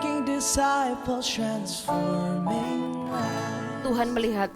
making disciples, transforming lives. Tuhan melihat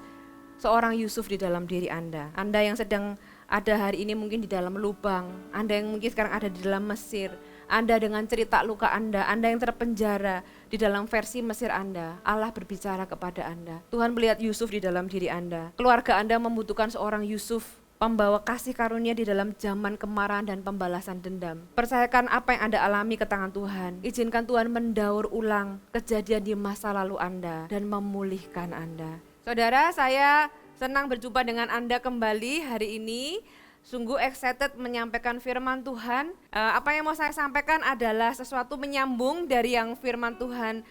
seorang Yusuf di dalam diri Anda. Anda yang sedang ada hari ini mungkin di dalam lubang, Anda yang mungkin sekarang ada di dalam Mesir, Anda dengan cerita luka Anda yang terpenjara di dalam versi Mesir Anda. Allah berbicara kepada Anda. Tuhan melihat Yusuf di dalam diri Anda. Keluarga Anda membutuhkan seorang Yusuf, pembawa kasih karunia di dalam zaman kemarahan dan pembalasan dendam. Percayakan apa yang Anda alami ke tangan Tuhan. Izinkan Tuhan mendaur ulang kejadian di masa lalu Anda dan memulihkan Anda. Saudara, saya senang berjumpa dengan Anda kembali hari ini. Sungguh excited menyampaikan firman Tuhan. Apa yang mau saya sampaikan adalah sesuatu menyambung dari yang firman Tuhan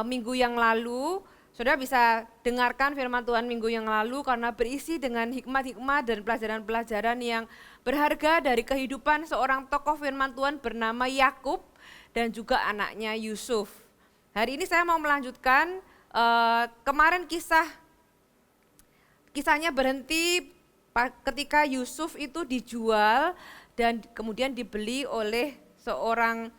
minggu yang lalu. Saudara bisa dengarkan firman Tuhan minggu yang lalu karena berisi dengan hikmat-hikmat dan pelajaran-pelajaran yang berharga dari kehidupan seorang tokoh firman Tuhan bernama Yakub dan juga anaknya Yusuf. Hari ini saya mau melanjutkan kemarin kisahnya berhenti ketika Yusuf itu dijual dan kemudian dibeli oleh seorang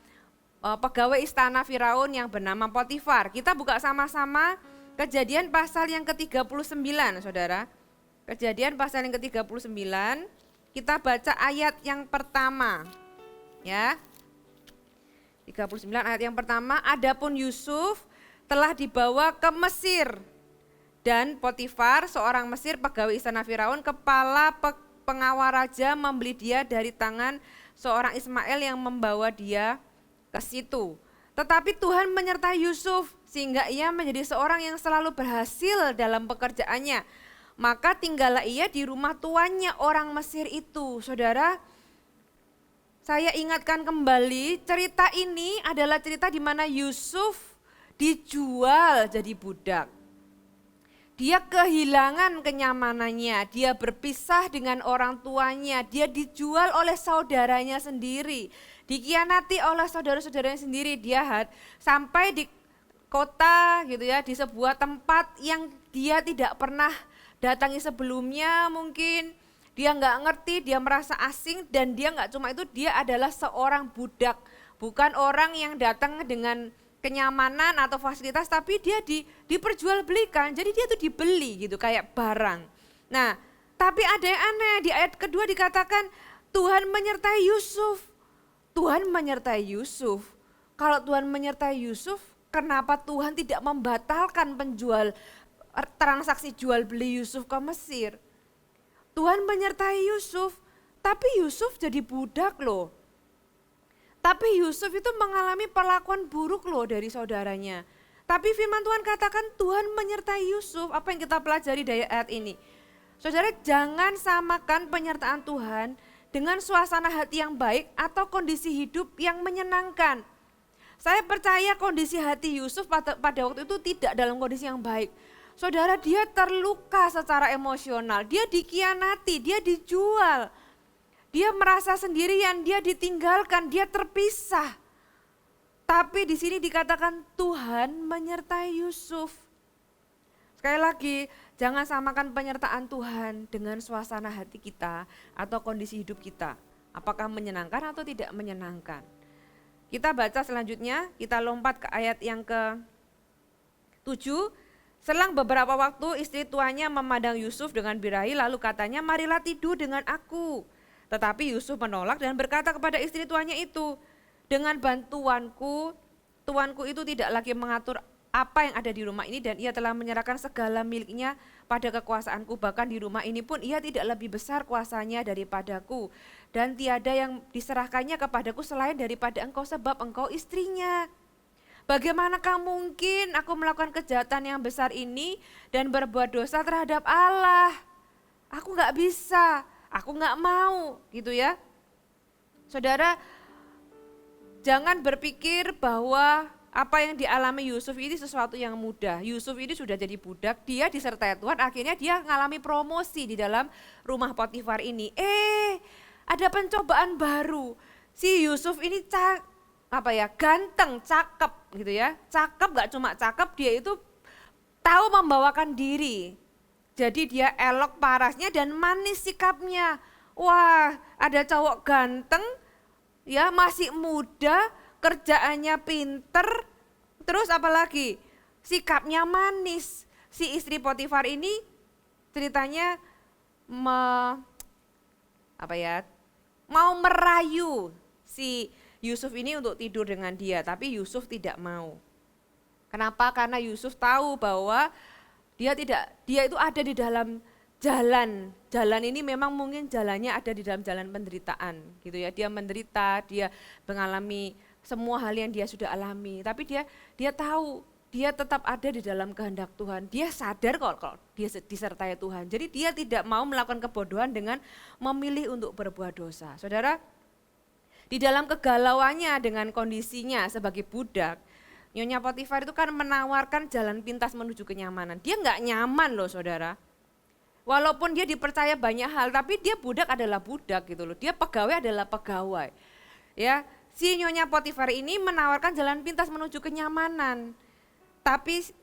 pegawai istana Firaun yang bernama Potifar. Kita buka sama-sama Kejadian pasal yang ke-39, Saudara. Kejadian pasal yang ke-39, kita baca ayat yang pertama. Ya. 39 ayat yang pertama, adapun Yusuf telah dibawa ke Mesir dan Potifar, seorang Mesir pegawai istana Firaun, kepala pengawal raja membeli dia dari tangan seorang Ismail yang membawa dia ke situ. Tetapi Tuhan menyertai Yusuf sehingga ia menjadi seorang yang selalu berhasil dalam pekerjaannya. Maka tinggallah ia di rumah tuannya orang Mesir itu. Saudara, saya ingatkan kembali cerita ini adalah cerita di mana Yusuf dijual jadi budak. Dia kehilangan kenyamanannya, dia berpisah dengan orang tuanya, dia dijual oleh saudaranya sendiri. Dikhianati oleh saudara-saudaranya sendiri, dia sampai di kota gitu ya, di sebuah tempat yang dia tidak pernah datangi sebelumnya mungkin. Dia nggak ngerti, dia merasa asing dan dia nggak cuma itu, dia adalah seorang budak. Bukan orang yang datang dengan kenyamanan atau fasilitas, tapi dia diperjualbelikan, jadi dia tuh dibeli gitu kayak barang. Nah, tapi ada yang aneh, di ayat kedua dikatakan Tuhan menyertai Yusuf. Tuhan menyertai Yusuf. Kalau Tuhan menyertai Yusuf, kenapa Tuhan tidak membatalkan transaksi jual beli Yusuf ke Mesir? Tuhan menyertai Yusuf, tapi Yusuf jadi budak loh. Tapi Yusuf itu mengalami perlakuan buruk loh dari saudaranya. Tapi firman Tuhan katakan Tuhan menyertai Yusuf. Apa yang kita pelajari dari ayat ini? Saudara, jangan samakan penyertaan Tuhan dengan suasana hati yang baik atau kondisi hidup yang menyenangkan. Saya percaya kondisi hati Yusuf pada waktu itu tidak dalam kondisi yang baik. Saudara, dia terluka secara emosional, dia dikhianati, dia dijual. Dia merasa sendirian, dia ditinggalkan, dia terpisah. Tapi di sini dikatakan Tuhan menyertai Yusuf. Sekali lagi, jangan samakan penyertaan Tuhan dengan suasana hati kita atau kondisi hidup kita. Apakah menyenangkan atau tidak menyenangkan. Kita baca selanjutnya, kita lompat ke ayat yang ke-7. Selang beberapa waktu istri tuannya memandang Yusuf dengan birahi lalu katanya, marilah tidur dengan aku. Tetapi Yusuf menolak dan berkata kepada istri tuannya itu, dengan bantuanku, tuanku itu tidak lagi mengatur apa yang ada di rumah ini dan ia telah menyerahkan segala miliknya pada kekuasaanku. Bahkan di rumah ini pun ia tidak lebih besar kuasanya daripadaku. Dan tiada yang diserahkannya kepadaku selain daripada engkau sebab engkau istrinya. Bagaimanakah mungkin aku melakukan kejahatan yang besar ini dan berbuat dosa terhadap Allah? Aku gak bisa, aku gak mau gitu ya. Saudara, jangan berpikir bahwa apa yang dialami Yusuf ini sesuatu yang mudah. Yusuf ini sudah jadi budak, dia disertai Tuhan, akhirnya dia mengalami promosi di dalam rumah Potifar ini. Ada pencobaan baru. Si Yusuf ini ganteng, cakep gitu ya. Cakep gak cuma cakep, dia itu tahu membawakan diri. Jadi dia elok parasnya dan manis sikapnya. Wah, ada cowok ganteng ya, masih muda, kerjaannya pinter, Terus apalagi? Sikapnya manis. Si istri Potifar ini ceritanya mau merayu si Yusuf ini untuk tidur dengan dia, tapi Yusuf tidak mau. Kenapa? Karena Yusuf tahu bahwa dia itu ada di dalam jalan. Jalan ini memang mungkin jalannya ada di dalam jalan penderitaan gitu ya. Dia menderita, dia mengalami semua hal yang dia sudah alami, tapi dia tahu dia tetap ada di dalam kehendak Tuhan. Dia sadar kalau dia disertai Tuhan. Jadi dia tidak mau melakukan kebodohan dengan memilih untuk berbuat dosa. Saudara, di dalam kegalauannya dengan kondisinya sebagai budak, Nyonya Potifar itu kan menawarkan jalan pintas menuju kenyamanan. Dia nggak nyaman loh saudara. Walaupun dia dipercaya banyak hal, tapi dia budak adalah budak gitu loh. Dia pegawai adalah pegawai. Ya, si Nyonya Potifar ini menawarkan jalan pintas menuju kenyamanan. Tapi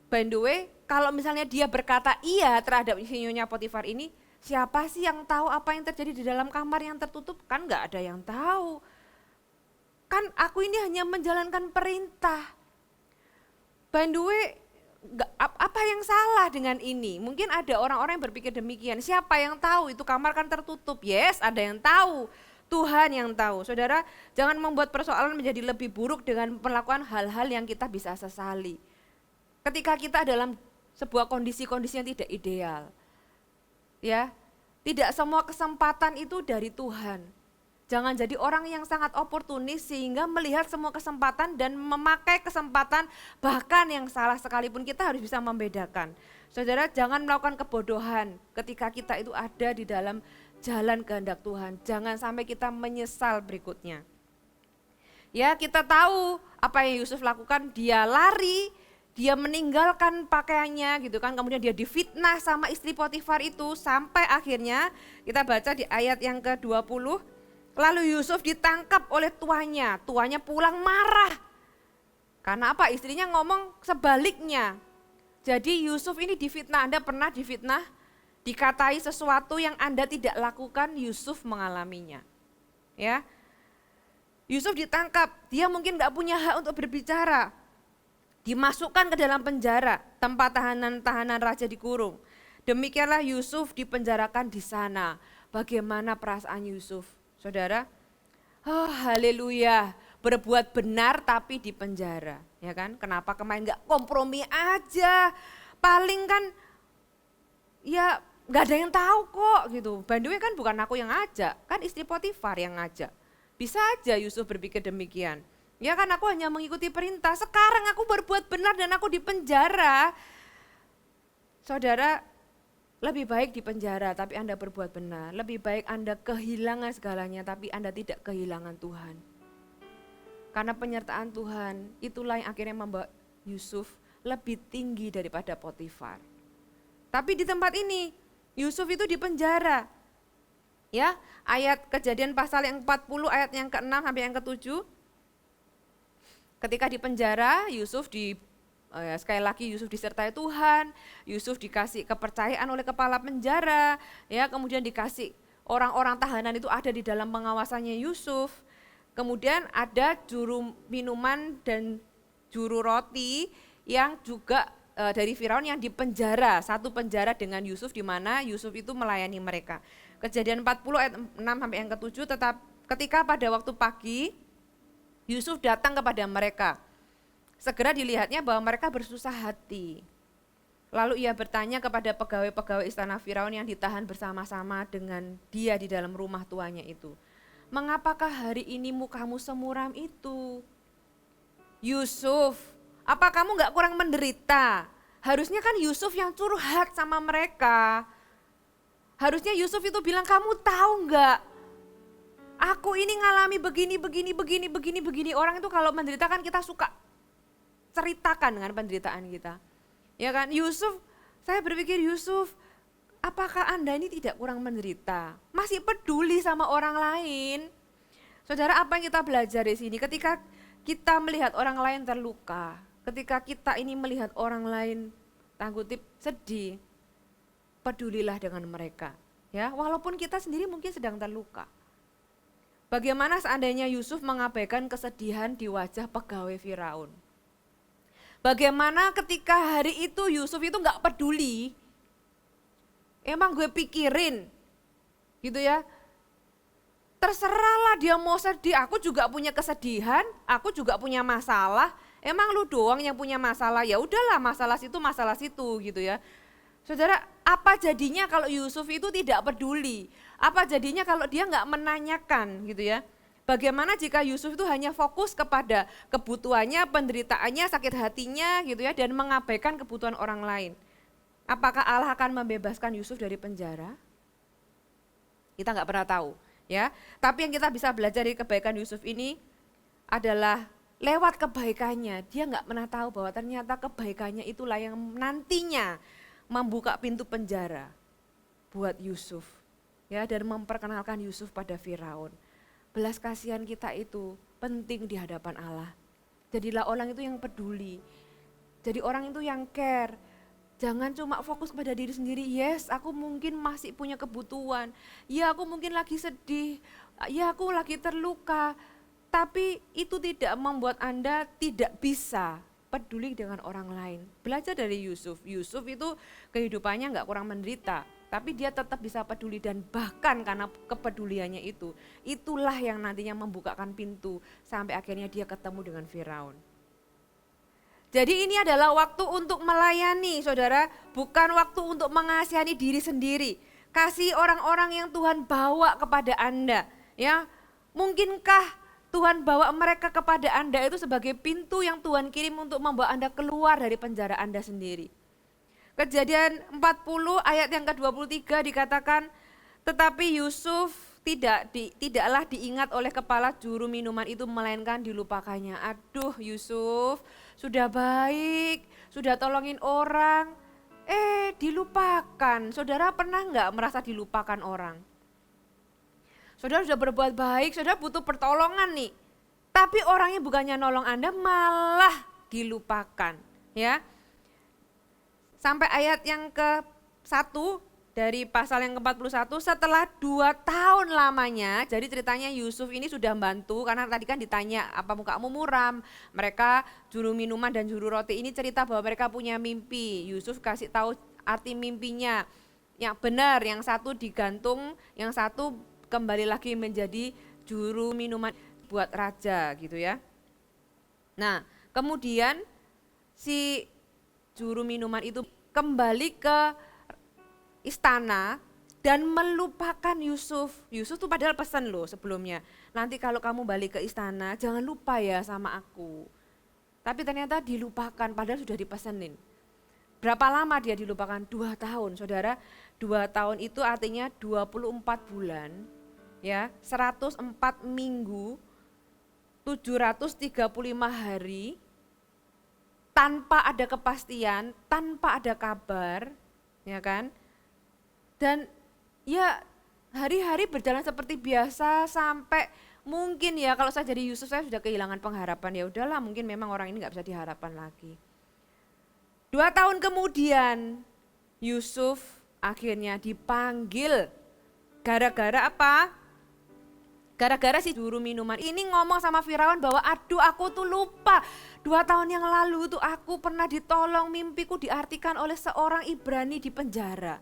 by the way, kalau misalnya dia berkata iya terhadap si Nyonya Potifar ini, siapa sih yang tahu apa yang terjadi di dalam kamar yang tertutup? Kan nggak ada yang tahu. Kan aku ini hanya menjalankan perintah. By the way, apa yang salah dengan ini? Mungkin ada orang-orang yang berpikir demikian. Siapa yang tahu itu kamar kan tertutup? Yes, ada yang tahu. Tuhan yang tahu. Saudara, jangan membuat persoalan menjadi lebih buruk dengan melakukan hal-hal yang kita bisa sesali. Ketika kita dalam sebuah kondisi-kondisi yang tidak ideal. Ya, tidak semua kesempatan itu dari Tuhan. Jangan jadi orang yang sangat oportunis sehingga melihat semua kesempatan dan memakai kesempatan bahkan yang salah sekalipun kita harus bisa membedakan. Saudara, jangan melakukan kebodohan ketika kita itu ada di dalam jalan kehendak Tuhan. Jangan sampai kita menyesal berikutnya. Ya, kita tahu apa yang Yusuf lakukan, dia lari, dia meninggalkan pakaiannya gitu kan, kemudian dia difitnah sama istri Potifar itu sampai akhirnya kita baca di ayat yang ke-20, lalu Yusuf ditangkap oleh tuannya pulang marah. Karena apa? Istrinya ngomong sebaliknya. Jadi Yusuf ini difitnah, Anda pernah difitnah? Dikatai sesuatu yang Anda tidak lakukan, Yusuf mengalaminya. Ya, Yusuf ditangkap, dia mungkin gak punya hak untuk berbicara. Dimasukkan ke dalam penjara, tempat tahanan raja dikurung. Demikianlah Yusuf dipenjarakan di sana. Bagaimana perasaan Yusuf? Saudara, oh haleluya, berbuat benar tapi di penjara. Ya kan? Kenapa kemarin gak kompromi aja? Paling kan ya nggak ada yang tahu kok gitu. By the way kan bukan aku yang ngajak, kan istri Potifar yang ngajak. Bisa aja Yusuf berpikir demikian. Ya kan aku hanya mengikuti perintah, sekarang aku berbuat benar dan aku dipenjara. Saudara, lebih baik dipenjara tapi Anda berbuat benar. Lebih baik Anda kehilangan segalanya tapi Anda tidak kehilangan Tuhan. Karena penyertaan Tuhan itulah yang akhirnya membawa Yusuf lebih tinggi daripada Potifar. Tapi di tempat ini Yusuf itu dipenjara. Ya, ayat Kejadian pasal yang 40 ayat yang ke-6 sampai yang ke-7. Ketika di penjara, sekali lagi Yusuf disertai Tuhan, Yusuf dikasih kepercayaan oleh kepala penjara, ya, kemudian dikasih orang-orang tahanan itu ada di dalam pengawasannya Yusuf. Kemudian ada juru minuman dan juru roti yang juga dari Firaun yang dipenjara, satu penjara dengan Yusuf di mana Yusuf itu melayani mereka. Kejadian 40 ayat 6 sampai yang ke-7, tetap ketika pada waktu pagi Yusuf datang kepada mereka. Segera dilihatnya bahwa mereka bersusah hati. Lalu ia bertanya kepada pegawai-pegawai istana Firaun yang ditahan bersama-sama dengan dia di dalam rumah tuannya itu. Mengapakah hari ini mukamu semuram itu? Yusuf, apa kamu gak kurang menderita? Harusnya kan Yusuf yang curhat sama mereka. Harusnya Yusuf itu bilang, kamu tahu gak? Aku ini ngalami begini. Orang itu kalau menderita kan kita suka ceritakan dengan penderitaan kita. Ya kan, Yusuf, saya berpikir Yusuf, apakah Anda ini tidak kurang menderita? Masih peduli sama orang lain. Saudara, apa yang kita belajar di sini? Ketika kita melihat orang lain terluka, ketika kita ini melihat orang lain tangguh kutip sedih, pedulilah dengan mereka. Ya, walaupun kita sendiri mungkin sedang terluka. Bagaimana seandainya Yusuf mengabaikan kesedihan di wajah pegawai Firaun? Bagaimana ketika hari itu Yusuf itu nggak peduli, emang gue pikirin gitu ya. Terserahlah dia mau sedih, aku juga punya kesedihan, aku juga punya masalah. Emang lu doang yang punya masalah, ya udahlah masalah situ gitu ya. Saudara, apa jadinya kalau Yusuf itu tidak peduli? Apa jadinya kalau dia nggak menanyakan gitu ya? Bagaimana jika Yusuf itu hanya fokus kepada kebutuhannya, penderitaannya, sakit hatinya gitu ya, dan mengabaikan kebutuhan orang lain? Apakah Allah akan membebaskan Yusuf dari penjara? Kita nggak pernah tahu. Ya, tapi yang kita bisa belajar dari kebaikan Yusuf ini adalah lewat kebaikannya. Dia nggak pernah tahu bahwa ternyata kebaikannya itulah yang nantinya membuka pintu penjara buat Yusuf, ya, dan memperkenalkan Yusuf pada Firaun. Belas kasihan kita itu penting di hadapan Allah. Jadilah orang itu yang peduli. Jadi orang itu yang care. Jangan cuma fokus pada diri sendiri. Yes, aku mungkin masih punya kebutuhan. Ya, aku mungkin lagi sedih. Ya, aku lagi terluka. Tapi itu tidak membuat Anda tidak bisa peduli dengan orang lain. Belajar dari Yusuf. Yusuf itu kehidupannya nggak kurang menderita, tapi dia tetap bisa peduli, dan bahkan karena kepeduliannya itu, itulah yang nantinya membukakan pintu sampai akhirnya dia ketemu dengan Firaun. Jadi ini adalah waktu untuk melayani, saudara, bukan waktu untuk mengasihani diri sendiri. Kasih orang-orang yang Tuhan bawa kepada Anda. Ya, mungkinkah Tuhan bawa mereka kepada Anda itu sebagai pintu yang Tuhan kirim untuk membawa Anda keluar dari penjara Anda sendiri? Kejadian 40 ayat yang ke-23 dikatakan, tetapi Yusuf tidaklah diingat oleh kepala juru minuman itu, melainkan dilupakannya. Aduh Yusuf, sudah baik, sudah tolongin orang, dilupakan. Saudara pernah nggak merasa dilupakan orang? Saudara sudah berbuat baik, saudara butuh pertolongan nih, tapi orangnya bukannya nolong Anda, malah dilupakan. Ya, sampai ayat yang ke-1 dari pasal yang ke-41, setelah 2 tahun lamanya, jadi ceritanya Yusuf ini sudah bantu, karena tadi kan ditanya apa mukamu muram, mereka juru minuman dan juru roti ini cerita bahwa mereka punya mimpi. Yusuf kasih tahu arti mimpinya, yang benar, yang satu digantung, yang satu kembali lagi menjadi juru minuman buat raja gitu ya. Nah kemudian si juru minuman itu kembali ke istana dan melupakan Yusuf. Yusuf tuh padahal pesan loh sebelumnya, nanti kalau kamu balik ke istana jangan lupa ya sama aku. Tapi ternyata dilupakan padahal sudah dipesenin. Berapa lama dia dilupakan? 2 tahun, saudara. 2 tahun itu artinya 24 bulan, ya, 104 minggu, 735 hari, tanpa ada kepastian, tanpa ada kabar, ya kan? Dan ya hari-hari berjalan seperti biasa sampai mungkin ya kalau saya jadi Yusuf saya sudah kehilangan pengharapan, ya udahlah mungkin memang orang ini nggak bisa diharapkan lagi. 2 tahun kemudian Yusuf akhirnya dipanggil. Gara-gara apa? Gara-gara si juru minuman ini ngomong sama Firaun bahwa aduh aku tuh lupa 2 tahun yang lalu tuh aku pernah ditolong, mimpiku diartikan oleh seorang Ibrani di penjara.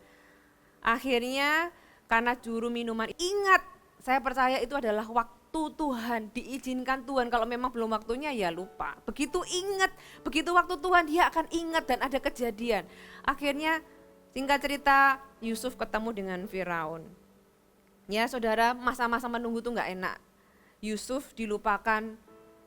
Akhirnya karena juru minuman ingat, saya percaya itu adalah waktu Tuhan, diizinkan Tuhan, kalau memang belum waktunya ya lupa. Begitu ingat, begitu waktu Tuhan dia akan ingat dan ada kejadian. Akhirnya singkat cerita Yusuf ketemu dengan Firaun. Ya saudara, masa-masa menunggu tuh gak enak. Yusuf dilupakan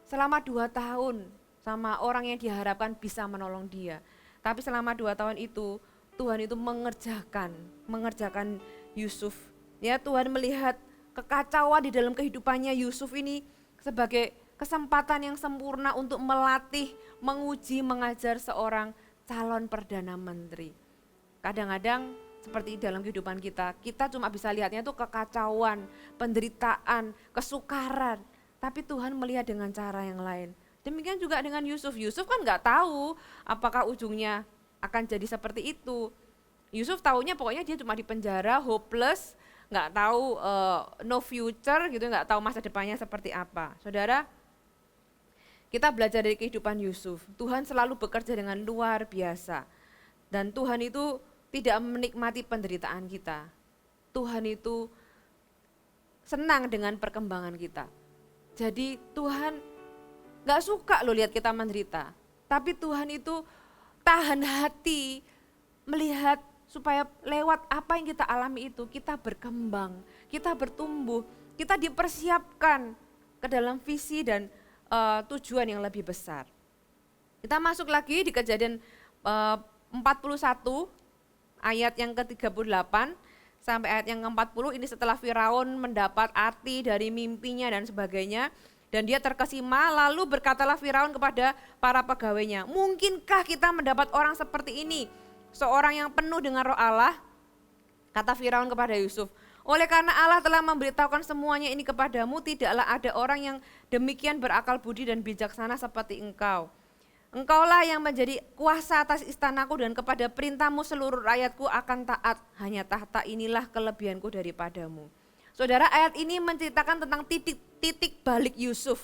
selama 2 tahun sama orang yang diharapkan bisa menolong dia. Tapi selama 2 tahun itu Tuhan itu mengerjakan Yusuf. Ya, Tuhan melihat kekacauan di dalam kehidupannya Yusuf ini sebagai kesempatan yang sempurna untuk melatih, menguji, mengajar seorang calon perdana menteri. Kadang-kadang seperti dalam kehidupan kita cuma bisa lihatnya itu kekacauan, penderitaan, kesukaran. Tapi Tuhan melihat dengan cara yang lain. Demikian juga dengan Yusuf. Yusuf kan nggak tahu apakah ujungnya akan jadi seperti itu. Yusuf taunya pokoknya dia cuma di penjara, hopeless, nggak tahu no future gitu, nggak tahu masa depannya seperti apa. Saudara, Kita belajar dari kehidupan Yusuf. Tuhan selalu bekerja dengan luar biasa. Dan Tuhan itu tidak menikmati penderitaan kita. Tuhan itu senang dengan perkembangan kita. Jadi Tuhan gak suka loh lihat kita menderita. Tapi Tuhan itu tahan hati melihat supaya lewat apa yang kita alami itu kita berkembang, kita bertumbuh, kita dipersiapkan ke dalam visi dan tujuan yang lebih besar. Kita masuk lagi di Kejadian 41 ayat yang ke-38 sampai ayat yang ke-40. Ini setelah Firaun mendapat arti dari mimpinya dan sebagainya. Dan dia terkesima, lalu berkatalah Firaun kepada para pegawainya, mungkinkah kita mendapat orang seperti ini? Seorang yang penuh dengan roh Allah, kata Firaun kepada Yusuf, oleh karena Allah telah memberitahukan semuanya ini kepadamu, tidaklah ada orang yang demikian berakal budi dan bijaksana seperti engkau. Engkaulah yang menjadi kuasa atas istanaku dan kepada perintahmu seluruh rakyatku akan taat. Hanya tahta inilah kelebihanku daripadamu. Saudara, ayat ini menceritakan tentang titik balik Yusuf.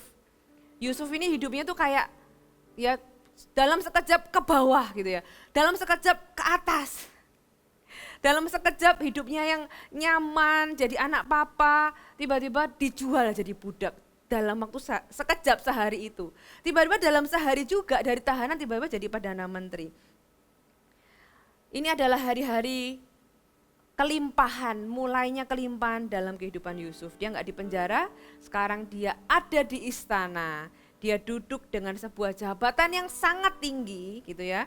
Yusuf ini hidupnya tuh kayak ya dalam sekejap ke bawah gitu ya. Dalam sekejap ke atas. Dalam sekejap hidupnya yang nyaman, jadi anak papa, tiba-tiba dijual jadi budak. Dalam waktu sekejap sehari itu. Tiba-tiba dalam sehari juga dari tahanan tiba-tiba jadi Perdana Menteri. Ini adalah hari-hari kelimpahan, mulainya kelimpahan dalam kehidupan Yusuf. Dia nggak di penjara, sekarang dia ada di istana. Dia duduk dengan sebuah jabatan yang sangat tinggi gitu ya.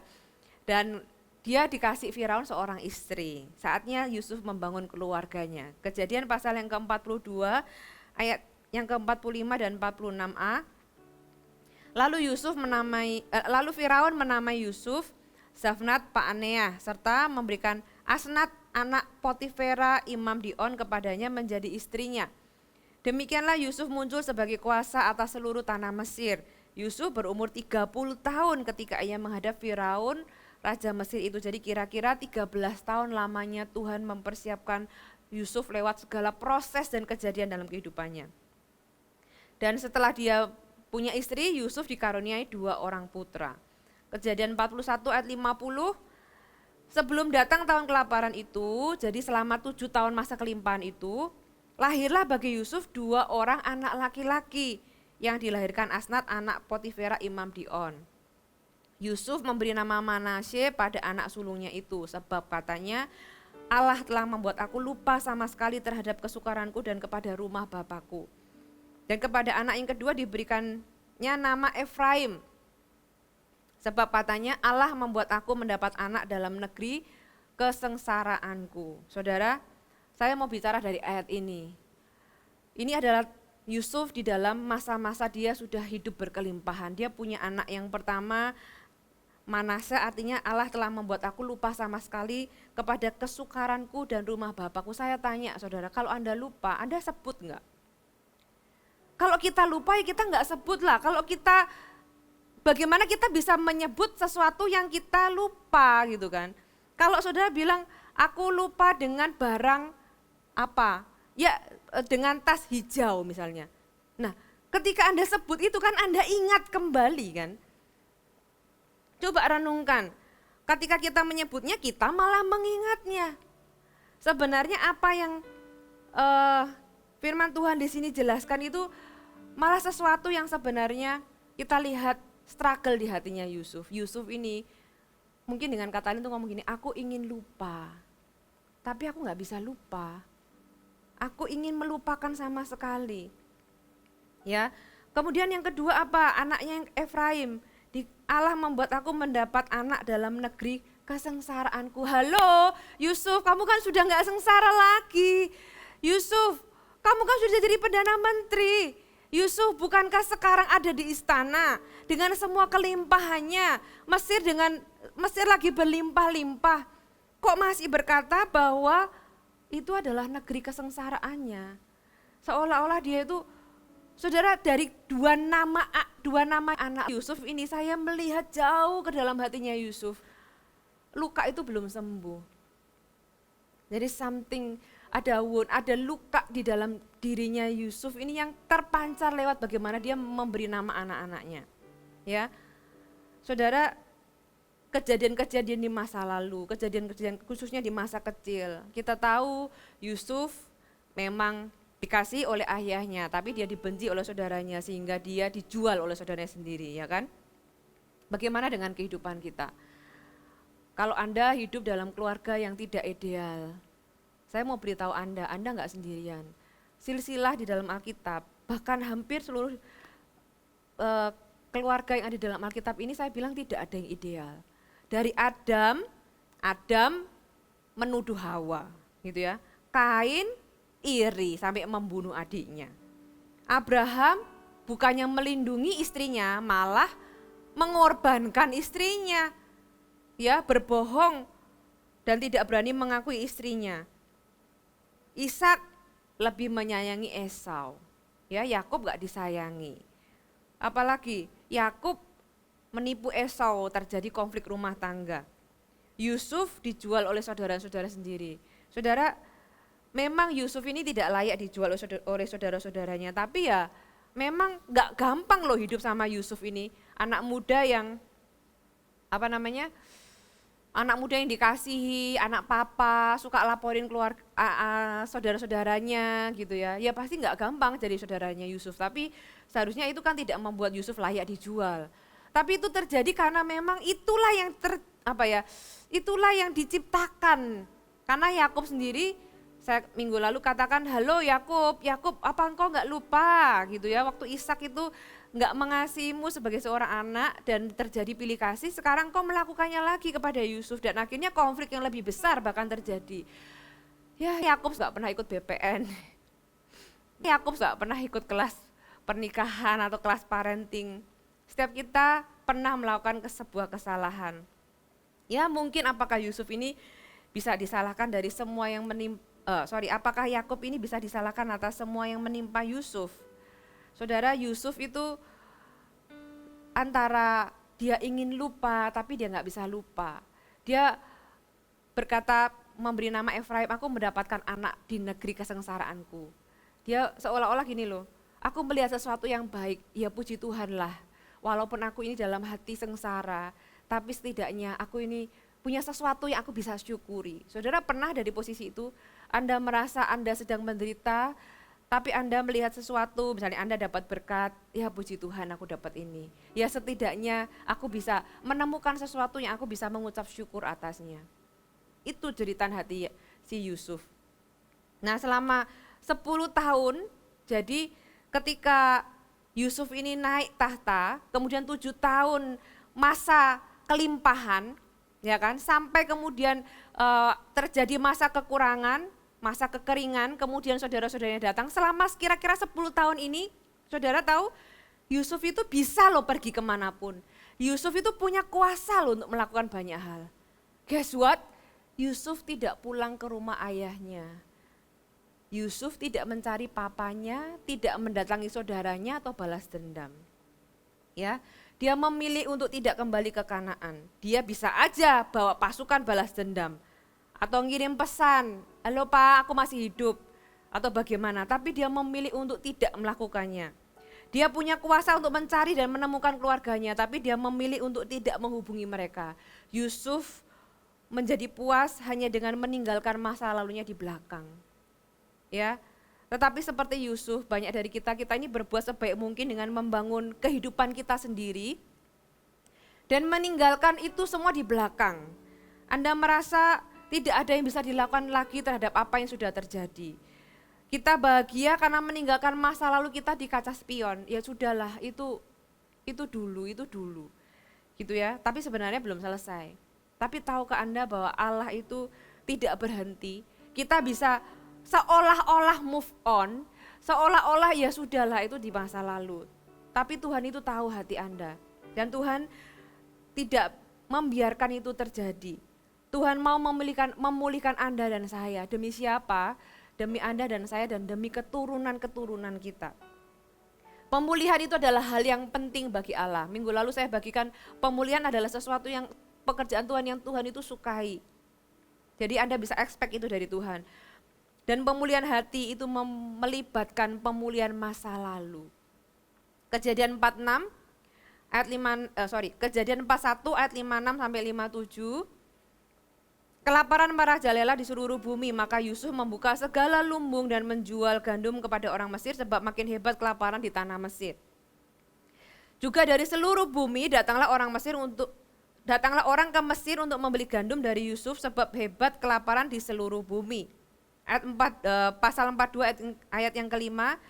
Dan dia dikasih Firaun seorang istri. Saatnya Yusuf membangun keluarganya. Kejadian pasal yang ke-42 ayat yang ke-45 dan 46a. Lalu Firaun menamai Yusuf Zafnat Paaneah serta memberikan Asnat anak Potifera imam di On kepadanya menjadi istrinya. Demikianlah Yusuf muncul sebagai kuasa atas seluruh tanah Mesir. Yusuf berumur 30 tahun ketika ia menghadap Firaun Raja Mesir itu. Jadi kira-kira 13 tahun lamanya Tuhan mempersiapkan Yusuf lewat segala proses dan kejadian dalam kehidupannya. Dan setelah dia punya istri, Yusuf dikaruniai 2 orang putra. Kejadian 41 ayat 50, sebelum datang tahun kelaparan itu, jadi selama 7 tahun masa kelimpahan itu, lahirlah bagi Yusuf 2 orang anak laki-laki yang dilahirkan Asnat anak Potifera imam di On. Yusuf memberi nama Manasye pada anak sulungnya itu, sebab katanya, Allah telah membuat aku lupa sama sekali terhadap kesukaranku dan kepada rumah bapakku. Dan kepada anak yang kedua diberikannya nama Efraim. Sebab katanya Allah membuat aku mendapat anak dalam negeri kesengsaraanku. Saudara, saya mau bicara dari ayat ini. Ini adalah Yusuf di dalam masa-masa dia sudah hidup berkelimpahan. Dia punya anak yang pertama, Manasye, artinya Allah telah membuat aku lupa sama sekali kepada kesukaranku dan rumah bapakku. Saya tanya saudara, kalau Anda lupa, Anda sebut enggak? Kalau kita lupa ya kita enggak sebut lah. Kalau kita, bagaimana kita bisa menyebut sesuatu yang kita lupa gitu kan. Kalau saudara bilang, aku lupa dengan barang apa? Ya dengan tas hijau misalnya. Nah ketika Anda sebut itu kan Anda ingat kembali kan. Coba renungkan, ketika kita menyebutnya kita malah mengingatnya. Sebenarnya apa yang firman Tuhan di sini jelaskan itu malah sesuatu yang sebenarnya kita lihat struggle di hatinya Yusuf. Yusuf ini mungkin dengan kata lain itu ngomong gini, aku ingin lupa, tapi aku gak bisa lupa. Aku ingin melupakan sama sekali. Ya, kemudian yang kedua apa? Anaknya yang Efraim. Allah membuat aku mendapat anak dalam negeri kesengsaraanku. Halo Yusuf, kamu kan sudah gak sengsara lagi. Yusuf, kamu kan sudah jadi Perdana Menteri. Yusuf, bukankah sekarang ada di istana dengan semua kelimpahannya? Mesir lagi berlimpah-limpah. Kok masih berkata bahwa itu adalah negeri kesengsaraannya? Seolah-olah dia itu, saudara, dari dua nama anak Yusuf ini saya melihat jauh ke dalam hatinya Yusuf. Luka itu belum sembuh. Jadi ada wound, ada luka di dalam dirinya Yusuf ini yang terpancar lewat bagaimana dia memberi nama anak-anaknya. Ya, saudara, kejadian-kejadian di masa lalu, kejadian-kejadian khususnya di masa kecil. Kita tahu Yusuf memang dikasih oleh ayahnya, tapi dia dibenci oleh saudaranya sehingga dia dijual oleh saudaranya sendiri, ya kan? Bagaimana dengan kehidupan kita? Kalau Anda hidup dalam keluarga yang tidak ideal, saya mau beritahu Anda nggak sendirian. Silsilah di dalam Alkitab, bahkan hampir seluruh keluarga yang ada di dalam Alkitab ini saya bilang tidak ada yang ideal. Dari Adam menuduh Hawa, gitu ya. Kain iri sampai membunuh adiknya. Abraham bukannya melindungi istrinya, malah mengorbankan istrinya. Ya, berbohong dan tidak berani mengakui istrinya. Ishak lebih menyayangi Esau. Ya, Yakub gak disayangi. Apalagi Yakub menipu Esau, terjadi konflik rumah tangga. Yusuf dijual oleh saudara-saudara sendiri. Saudara, memang Yusuf ini tidak layak dijual oleh saudara-saudaranya, tapi ya memang gak gampang loh hidup sama Yusuf ini. Anak muda yang anak muda yang dikasihi, anak papa, suka laporin keluar saudara-saudaranya gitu ya. Ya pasti nggak gampang jadi saudaranya Yusuf, tapi seharusnya itu kan tidak membuat Yusuf layak dijual. Tapi itu terjadi karena memang itulah yang itulah yang diciptakan. Karena Yakub sendiri, saya minggu lalu katakan, halo Yakub, apa engkau nggak lupa gitu ya, waktu Ishak itu nggak mengasihimu sebagai seorang anak dan terjadi pilih kasih, sekarang kau melakukannya lagi kepada Yusuf dan akhirnya konflik yang lebih besar bahkan terjadi. Ya, Yakub nggak pernah ikut BPN, Yakub nggak pernah ikut kelas pernikahan atau kelas parenting. Setiap kita pernah melakukan sebuah kesalahan. Ya mungkin apakah Yusuf ini bisa disalahkan dari semua yang apakah Yakub ini bisa disalahkan atas semua yang menimpa Yusuf? Saudara, Yusuf itu antara dia ingin lupa tapi dia nggak bisa lupa. Dia berkata memberi nama Efraim, aku mendapatkan anak di negeri kesengsaraanku. Dia seolah-olah gini loh, aku melihat sesuatu yang baik, ya puji Tuhan lah. Walaupun aku ini dalam hati sengsara, tapi setidaknya aku ini punya sesuatu yang aku bisa syukuri. Saudara pernah ada di posisi itu, Anda merasa Anda sedang menderita, tapi Anda melihat sesuatu, misalnya Anda dapat berkat, ya puji Tuhan aku dapat ini. Ya setidaknya aku bisa menemukan sesuatu yang aku bisa mengucap syukur atasnya. Itu jeritan hati si Yusuf. Nah selama 10 tahun, jadi ketika Yusuf ini naik tahta, kemudian 7 tahun masa kelimpahan, ya kan, sampai kemudian terjadi masa kekurangan, masa kekeringan, kemudian saudara-saudaranya datang. Selama kira-kira 10 tahun ini, saudara tahu Yusuf itu bisa loh pergi kemanapun. Yusuf itu punya kuasa loh untuk melakukan banyak hal. Guess what? Yusuf tidak pulang ke rumah ayahnya. Yusuf tidak mencari papanya, tidak mendatangi saudaranya atau balas dendam. Ya, dia memilih untuk tidak kembali ke Kanaan. Dia bisa aja bawa pasukan balas dendam atau ngirim pesan, halo Pak, aku masih hidup atau bagaimana, tapi dia memilih untuk tidak melakukannya. Dia punya kuasa untuk mencari dan menemukan keluarganya, tapi dia memilih untuk tidak menghubungi mereka. Yusuf menjadi puas hanya dengan meninggalkan masa lalunya di belakang. Ya, tetapi seperti Yusuf, banyak dari kita ini berbuat sebaik mungkin dengan membangun kehidupan kita sendiri dan meninggalkan itu semua di belakang. Anda merasa tidak ada yang bisa dilakukan lagi terhadap apa yang sudah terjadi. Kita bahagia karena meninggalkan masa lalu kita di kaca spion. Ya sudahlah, itu dulu. Gitu ya. Tapi sebenarnya belum selesai. Tapi tahukah Anda bahwa Allah itu tidak berhenti? Kita bisa seolah-olah move on, seolah-olah ya sudahlah itu di masa lalu. Tapi Tuhan itu tahu hati Anda. Dan Tuhan tidak membiarkan itu terjadi. Tuhan mau memulihkan Anda dan saya. Demi siapa? Demi Anda dan saya dan demi keturunan-keturunan kita. Pemulihan itu adalah hal yang penting bagi Allah. Minggu lalu saya bagikan pemulihan adalah sesuatu yang pekerjaan Tuhan yang Tuhan itu sukai. Jadi Anda bisa expect itu dari Tuhan. Dan pemulihan hati itu melibatkan pemulihan masa lalu. Kejadian 46 Kejadian 41 ayat 56 sampai 57. Kelaparan merajalela di seluruh bumi, maka Yusuf membuka segala lumbung dan menjual gandum kepada orang Mesir sebab makin hebat kelaparan di tanah Mesir. Juga dari seluruh bumi datanglah orang ke Mesir untuk membeli gandum dari Yusuf sebab hebat kelaparan di seluruh bumi. Pasal 42 ayat yang kelima.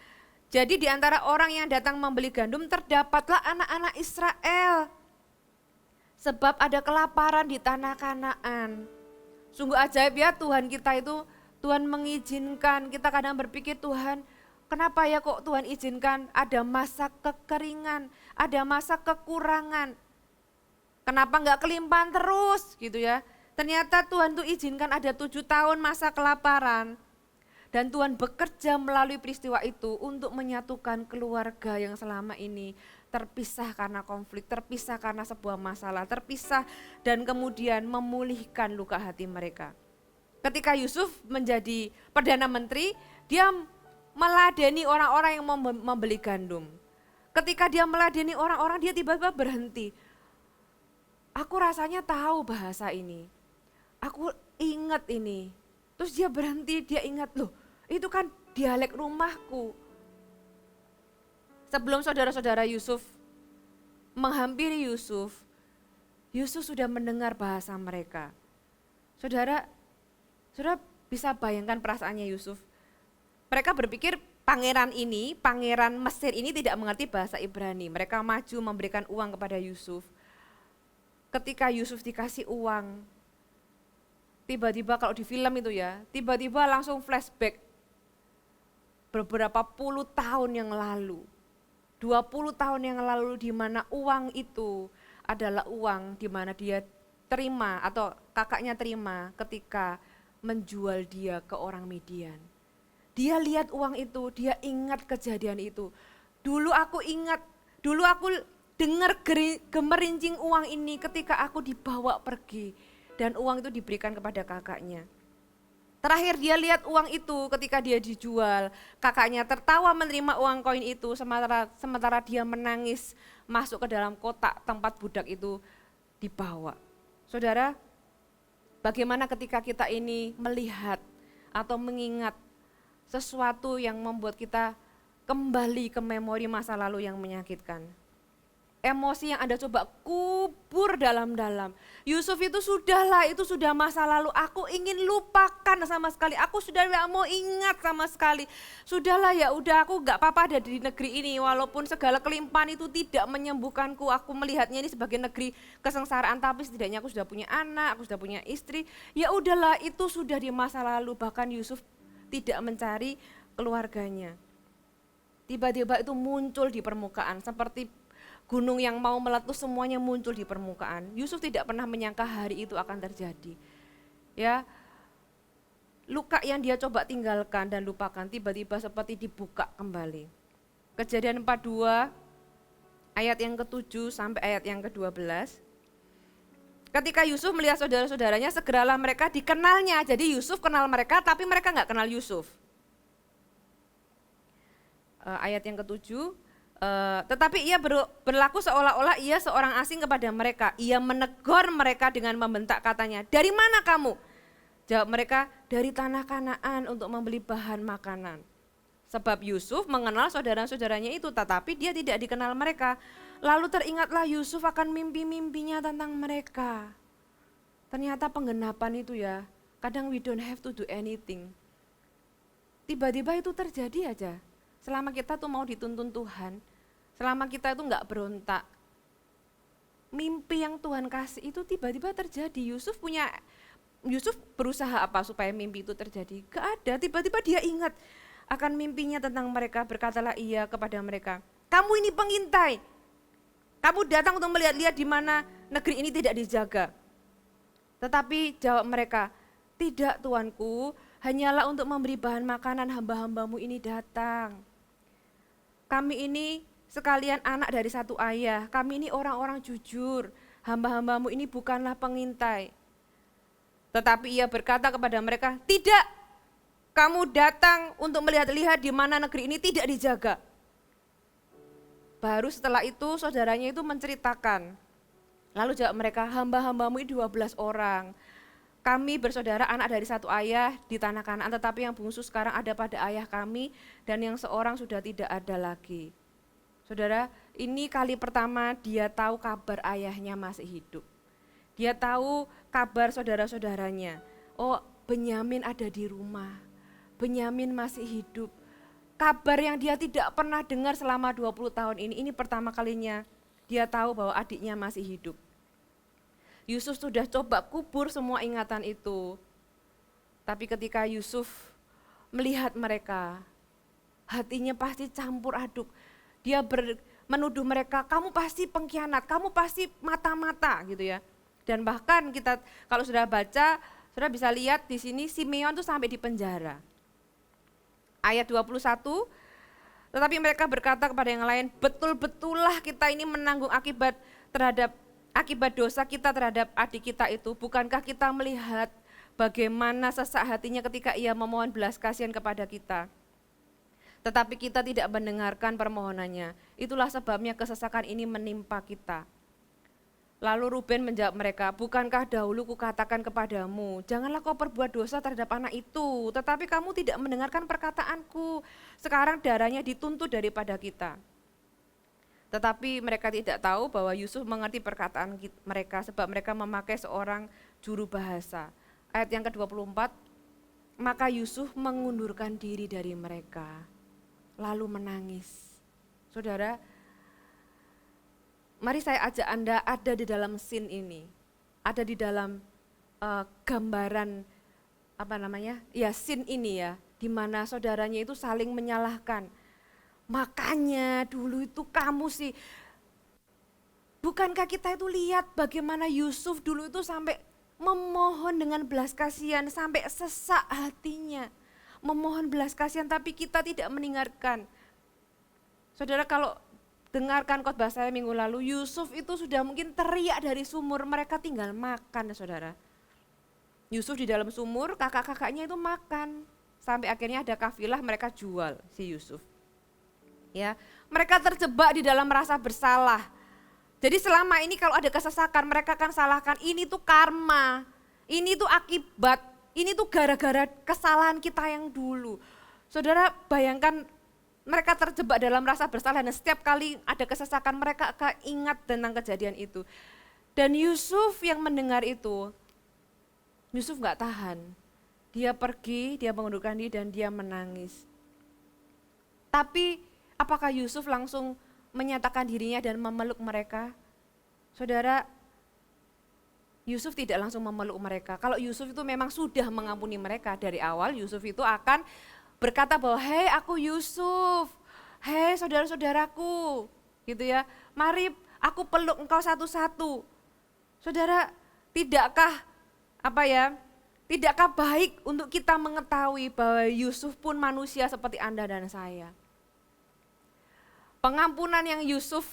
Jadi di antara orang yang datang membeli gandum terdapatlah anak-anak Israel. Sebab ada kelaparan di tanah Kanaan. Sungguh ajaib ya Tuhan kita itu, Tuhan mengizinkan. Kita kadang berpikir, Tuhan kenapa ya kok Tuhan izinkan ada masa kekeringan, ada masa kekurangan. Kenapa enggak kelimpahan terus gitu ya. Ternyata Tuhan tuh izinkan ada 7 tahun masa kelaparan. Dan Tuhan bekerja melalui peristiwa itu untuk menyatukan keluarga yang selama ini terpisah karena konflik, terpisah karena sebuah masalah, terpisah dan kemudian memulihkan luka hati mereka. Ketika Yusuf menjadi Perdana Menteri, dia meladeni orang-orang yang membeli gandum. Ketika dia meladeni orang-orang, dia tiba-tiba berhenti. Aku rasanya tahu bahasa ini, aku ingat ini. Terus dia berhenti, dia ingat, loh itu kan dialek rumahku. Sebelum saudara-saudara Yusuf menghampiri Yusuf sudah mendengar bahasa mereka. Saudara bisa bayangkan perasaannya Yusuf. Mereka berpikir pangeran Mesir ini tidak mengerti bahasa Ibrani. Mereka maju memberikan uang kepada Yusuf. Ketika Yusuf dikasih uang, tiba-tiba kalau di film itu ya, tiba-tiba langsung flashback beberapa puluh tahun yang lalu. 20 tahun yang lalu di mana uang itu adalah uang di mana dia terima atau kakaknya terima ketika menjual dia ke orang Midian. Dia lihat uang itu, dia ingat kejadian itu. Dulu aku dengar gemerincing uang ini ketika aku dibawa pergi dan uang itu diberikan kepada kakaknya. Terakhir dia lihat uang itu ketika dia dijual, kakaknya tertawa menerima uang koin itu sementara dia menangis masuk ke dalam kotak tempat budak itu dibawa. Saudara, bagaimana ketika kita ini melihat atau mengingat sesuatu yang membuat kita kembali ke memori masa lalu yang menyakitkan. Emosi yang Anda coba kubur dalam-dalam. Yusuf itu sudah masa lalu. Aku ingin lupakan sama sekali. Aku sudah gak mau ingat sama sekali. Sudahlah ya udah aku gak apa-apa ada di negeri ini. Walaupun segala kelimpahan itu tidak menyembuhkanku. Aku melihatnya ini sebagai negeri kesengsaraan. Tapi setidaknya aku sudah punya anak, aku sudah punya istri. Ya udahlah itu sudah di masa lalu. Bahkan Yusuf tidak mencari keluarganya. Tiba-tiba itu muncul di permukaan seperti gunung yang mau meletus semuanya muncul di permukaan. Yusuf tidak pernah menyangka hari itu akan terjadi. Ya, luka yang dia coba tinggalkan dan lupakan tiba-tiba seperti dibuka kembali. Kejadian 42 ayat yang ke-7 sampai ayat yang ke-12. Ketika Yusuf melihat saudara-saudaranya, segeralah mereka dikenalnya. Jadi Yusuf kenal mereka tapi mereka enggak kenal Yusuf. Ayat yang ke-7. Tetapi ia berlaku seolah-olah ia seorang asing kepada mereka. Ia menegur mereka dengan membentak katanya, dari mana kamu? Jawab mereka, dari tanah Kanaan untuk membeli bahan makanan. Sebab Yusuf mengenal saudara-saudaranya itu, tetapi dia tidak dikenal mereka. Lalu teringatlah Yusuf akan mimpi-mimpinya tentang mereka. Ternyata penggenapan itu ya, kadang we don't have to do anything. Tiba-tiba itu terjadi aja. Selama kita tuh mau dituntun Tuhan, selama kita itu enggak berontak, mimpi yang Tuhan kasih itu tiba-tiba terjadi. Yusuf berusaha apa supaya mimpi itu terjadi? Gak ada, tiba-tiba dia ingat akan mimpinya tentang mereka, berkatalah ia kepada mereka, kamu ini pengintai, kamu datang untuk melihat-lihat di mana negeri ini tidak dijaga. Tetapi jawab mereka, tidak Tuanku, hanyalah untuk memberi bahan makanan hamba-hambamu ini datang. Kami ini sekalian anak dari satu ayah, kami ini orang-orang jujur, hamba-hambamu ini bukanlah pengintai. Tetapi ia berkata kepada mereka, tidak, kamu datang untuk melihat-lihat di mana negeri ini tidak dijaga. Baru setelah itu saudaranya itu menceritakan. Lalu jawab mereka, hamba-hambamu itu 12 orang. Kami bersaudara anak dari satu ayah di tanah Kanaan, tetapi yang bungsu sekarang ada pada ayah kami dan yang seorang sudah tidak ada lagi. Saudara, ini kali pertama dia tahu kabar ayahnya masih hidup. Dia tahu kabar saudara-saudaranya. Oh, Benyamin ada di rumah. Benyamin masih hidup. Kabar yang dia tidak pernah dengar selama 20 tahun ini pertama kalinya dia tahu bahwa adiknya masih hidup. Yusuf sudah coba kubur semua ingatan itu. Tapi ketika Yusuf melihat mereka, hatinya pasti campur aduk. Dia menuduh mereka, kamu pasti pengkhianat, kamu pasti mata-mata gitu ya. Dan bahkan kita kalau sudah baca, sudah bisa lihat di sini Simeon tuh sampai di penjara. Ayat 21, tetapi mereka berkata kepada yang lain, betul-betullah kita ini menanggung akibat dosa kita terhadap adik kita itu. Bukankah kita melihat bagaimana sesak hatinya ketika ia memohon belas kasihan kepada kita. Tetapi kita tidak mendengarkan permohonannya. Itulah sebabnya kesesakan ini menimpa kita. Lalu Ruben menjawab mereka, bukankah dahulu kukatakan kepadamu, janganlah kau perbuat dosa terhadap anak itu, tetapi kamu tidak mendengarkan perkataanku. Sekarang darahnya dituntut daripada kita. Tetapi mereka tidak tahu bahwa Yusuf mengerti perkataan mereka sebab mereka memakai seorang juru bahasa. Ayat yang ke-24, maka Yusuf mengundurkan diri dari mereka, lalu menangis. Saudara, mari saya ajak Anda ada di dalam scene ini, ada di dalam gambaran scene ini ya, di mana saudaranya itu saling menyalahkan. Makanya dulu itu kamu sih, bukankah kita itu lihat bagaimana Yusuf dulu itu sampai memohon dengan belas kasihan, sampai sesak hatinya, memohon belas kasihan tapi kita tidak mendengarkan. Saudara kalau dengarkan khotbah saya minggu lalu, Yusuf itu sudah mungkin teriak dari sumur, mereka tinggal makan saudara. Yusuf di dalam sumur, kakak-kakaknya itu makan, sampai akhirnya ada kafilah mereka jual si Yusuf. Ya, mereka terjebak di dalam rasa bersalah. Jadi selama ini kalau ada kesesakan mereka akan salahkan, ini tuh karma, ini tuh akibat, ini tuh gara-gara kesalahan kita yang dulu. Saudara bayangkan mereka terjebak dalam rasa bersalah dan setiap kali ada kesesakan mereka akan ingat tentang kejadian itu. Dan Yusuf yang mendengar itu, Yusuf gak tahan. Dia pergi, dia mengundurkan diri dan dia menangis. Tapi apakah Yusuf langsung menyatakan dirinya dan memeluk mereka? Saudara, Yusuf tidak langsung memeluk mereka. Kalau Yusuf itu memang sudah mengampuni mereka dari awal, Yusuf itu akan berkata bahwa, hei aku Yusuf, hei saudara-saudaraku, gitu ya, mari aku peluk engkau satu-satu. Saudara, tidakkah baik untuk kita mengetahui bahwa Yusuf pun manusia seperti Anda dan saya. Pengampunan yang Yusuf,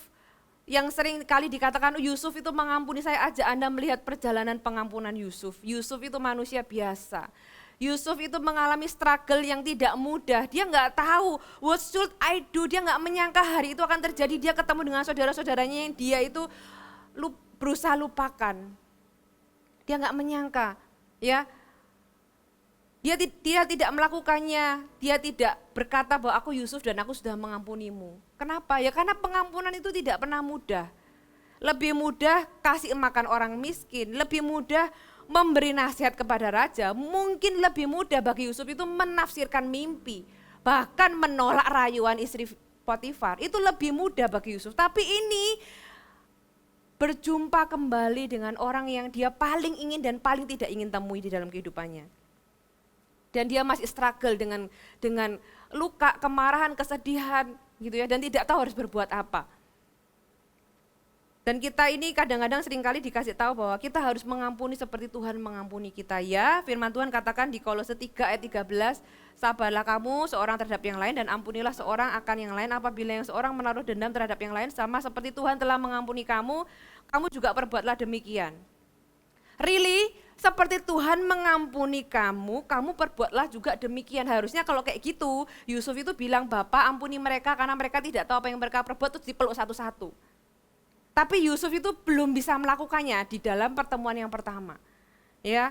yang sering kali dikatakan Yusuf itu mengampuni, saya ajak Anda melihat perjalanan pengampunan Yusuf. Yusuf itu manusia biasa. Yusuf itu mengalami struggle yang tidak mudah. Dia nggak tahu what should I do. Dia nggak menyangka hari itu akan terjadi. Dia ketemu dengan saudara-saudaranya yang dia itu berusaha lupakan. Dia nggak menyangka, ya. Dia tidak melakukannya, dia tidak berkata bahwa aku Yusuf dan aku sudah mengampunimu. Kenapa? Ya karena pengampunan itu tidak pernah mudah. Lebih mudah kasih makan orang miskin, lebih mudah memberi nasihat kepada raja, mungkin lebih mudah bagi Yusuf itu menafsirkan mimpi, bahkan menolak rayuan istri Potifar, itu lebih mudah bagi Yusuf. Tapi ini berjumpa kembali dengan orang yang dia paling ingin dan paling tidak ingin temui di dalam kehidupannya. Dan dia masih struggle dengan luka, kemarahan, kesedihan gitu ya, dan tidak tahu harus berbuat apa. Dan kita ini kadang-kadang seringkali dikasih tahu bahwa kita harus mengampuni seperti Tuhan mengampuni kita. Ya, firman Tuhan katakan di Kolose 3 ayat 13, sabarlah kamu seorang terhadap yang lain dan ampunilah seorang akan yang lain apabila yang seorang menaruh dendam terhadap yang lain, sama seperti Tuhan telah mengampuni kamu, kamu juga perbuatlah demikian. Really? seperti Tuhan mengampuni kamu, kamu perbuatlah juga demikian. Harusnya kalau kayak gitu, Yusuf itu bilang, Bapak ampuni mereka karena mereka tidak tahu apa yang mereka perbuat, terus dipeluk satu-satu. Tapi Yusuf itu belum bisa melakukannya di dalam pertemuan yang pertama. Ya,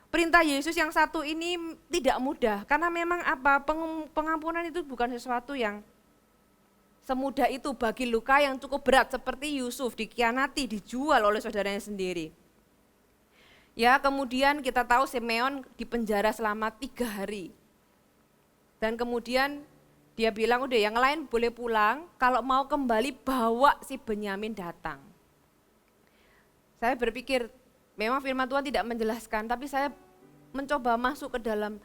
perintah Yesus yang satu ini tidak mudah, karena memang apa, pengampunan itu bukan sesuatu yang semudah itu bagi luka yang cukup berat seperti Yusuf dikhianati, dijual oleh saudaranya sendiri. Ya, kemudian kita tahu Simeon dipenjara selama 3 hari. Dan kemudian dia bilang udah yang lain boleh pulang, kalau mau kembali bawa si Benyamin datang. Saya berpikir memang firman Tuhan tidak menjelaskan, tapi saya mencoba masuk ke dalam